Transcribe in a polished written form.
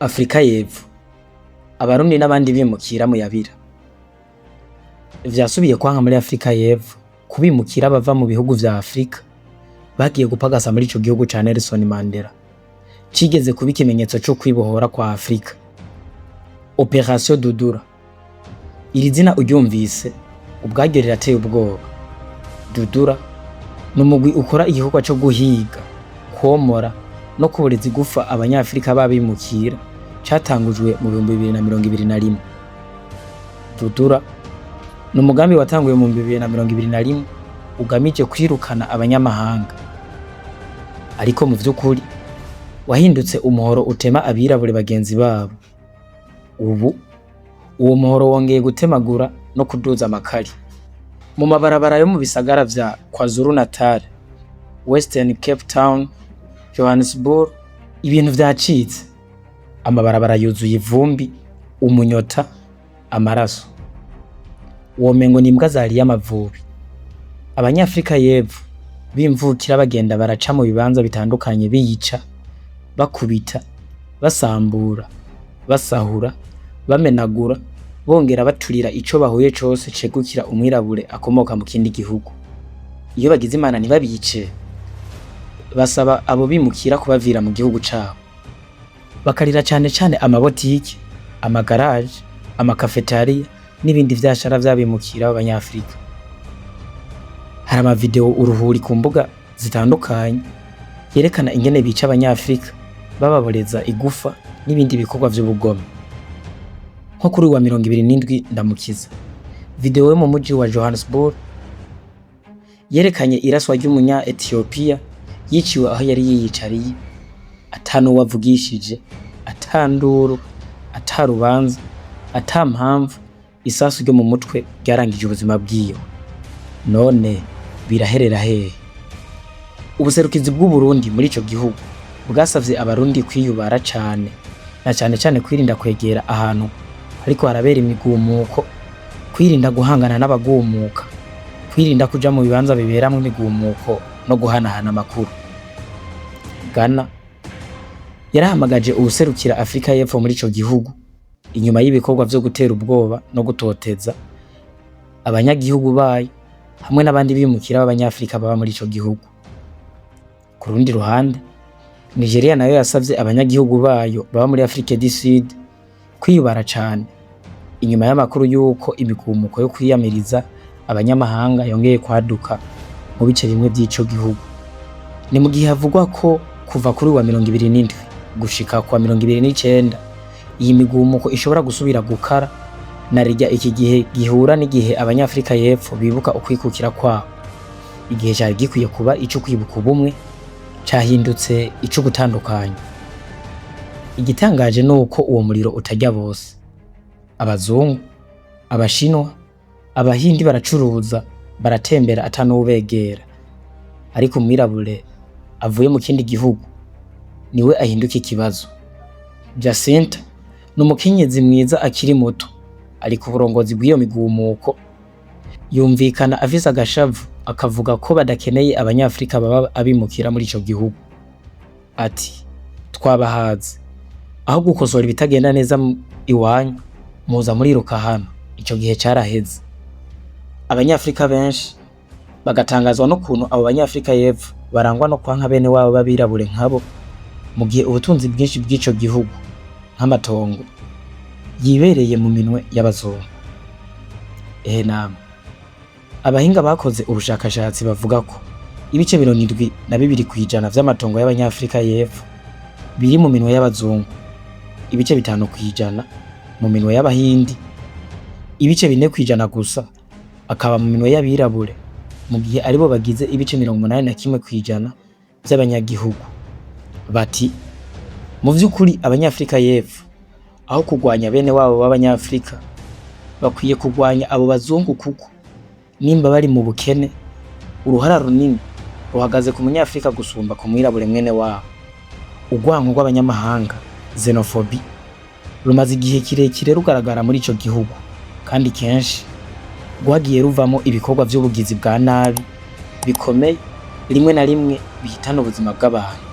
Afrika y'Epfo, abarundi n'abandi bimukira mu yabira. Vyasubiye kwanka muri Afrika y'Epfo kubimukira bava mu bihugu vya Afrika bagiye gupagasa muri ico gihugu ca Nelson Mandela, cigeze kuba ikimenyetso co kwibohora kwa Afrika. Operation Dudura, iri zina uryumvise ubwaryo rirateye ubwoba. Dudura n'umugwi ukora igikorwa co guhiga, komora no kuboreza igufa abanyafrika babimukira, catangujwe mu 2021. Dudura n'umugambi watanguye mu 2021 ugamije kwirukana abanyamahanga, ariko mu vy'ukuri wahindutse umuhoro utema abirabure bagenzi babo. Ubu uwo muhoro wongeye gutemagura no kuduza amakari mu mabarabara yo mu bisagara vya KwaZulu Natal, Western Cape Town, Johannesburg. Ibintu vyacitse, amabarabara yuzuye ivumbi, umunyota, amaraso. Womengo n'imbwa zariye amavubi. Abanyafrika y'Epfo bimvukira bagenda baraca mu bibanza bitandukanye, biyica, bakubita, basambura, basahura, bamenagura, bongera baturira ico bahuye cose cegukira umwirabure akomoka mu kindi gihugu. Iyo bagize imana ntibabice, basaba abo bimukira kubavira mu gihugu cabo. Bakarira cane cane amabotike, amagaraje, amakafetaria n'ibindi vyashara vyabimukira b'abanyafrika. Hari amavideo uruhuri ku mbuga zitandukanye yerekana ingene bica abanyafrika, bababoreza igufa n'ibindi bikorwa vy'ubugome. Nko kuri wa 27 Ndamukiza, video yo mu muji wa Johannesburg yerekanye iraswa ry'umunya Ethiopia yiciwe aho yari yiyicariye, atanu wavugishije, atanduru, atarubanza, atampamvu, isasu ryo mu mutwe ryarangije ubuzima bwiwe. None biraherera hehe? Ubuserukizi bw'u Burundi muri ico gihugu bwasavye abarundi kwiyubara cane, na cane kwirinda kwegera ahantu ariko harabera imigumuko, kwirinda guhangana n'abagumuka, kwirinda kuja mu bibanza biberamwo imigumuko no guhanahana amakuru. Ghana yarahamagaje ubuserukira Afrika y'Epfo muri ico gihugu inyuma y'ibikorwa vyo gutera ubwoba no gutoteza abanyagihugu bayo hamwe n'abandi bimukira b'abanyafrika baba muri ico gihugu. Ku rundi ruhande, Nigeria nayo yasavye abanyagihugu bayo baba muri Afrika du Sud kwiyubara cane inyuma y'amakuru yuko imigumuko yo kwiyamiriza abanyamahanga yongeye kwaduka mu bice bimwe by'ico gihugu. Ni mu gihe havugwa ko kuva kuri wa 27 gushika kwa 29 iyi migumuko ishobora gusubira gukara, na rijya iki gihe gihura n'igihe abanyafrika y'Epfo bibuka ukwikukira kwabo. Igihe cyari gikwiye kuba ico kwibuka ubumwe, cahindutse ico gutandukanya. Igitangaje nuko uwo muriro utajya bose. Abazungu, abashinwa, abahindi baracuruza, baratembera atanuwubegera, ariko umwirabure avuye mu kindi gihugu niwe ahinduka ikibazo. Jacinta n'umukenyezi mwiza akiri muto, ariko uburongozi bw'iyo migumuko yumvikana afise agashavu, akavuga ko badakeneye abanyafrika baba abimukira muri ico gihugu. Ati, twabahaze, aho gukosora ibitagenda neza iwanyu muza muriruka hano. Ico gihe caraheze. Abanyafrika benshi bagatangazwa n'ukuntu abo banyafrika y'Epfo barangwa no kwanka bene wabo babirabure nkabo, mu gihe ubutunzi bwinshi bw'ico gihugu nk'amatongo yibereye mu minwe y'abazungu. Nama abahinga bakoze ubushakashatsi bavuga ko ibice 72% vy'amatongo y'abanyafrika y'Epfo biri mu minwe y'abazungu, ibice 5% mu minwe y'abahindi, ibice 4% gusa akaba mu minwe y'abirabure, mu gihe aribo bagize ibice 81% vy'abanyagihugu. Bati, mu vy'ukuri abanyafrika y'Epfo aho kugwanya bene wabo b'abanyafrika bakwiye kugwanya abo bazungu, kuko nimba bari mu bukene, uruhara runini ruhagaze ku munyafrika gusumba ku mwirabure mwene wabo. Urwanko rw'abanyamahanga, xenophobie, rumaze igihe kirekire rugaragara muri ico gihugu, kandi kenshi rwagiye ruvamo ibikorwa vy'ubugizi bwa nabi bikomeye, rimwe na rimwe bihitana ubuzima bw'abantu.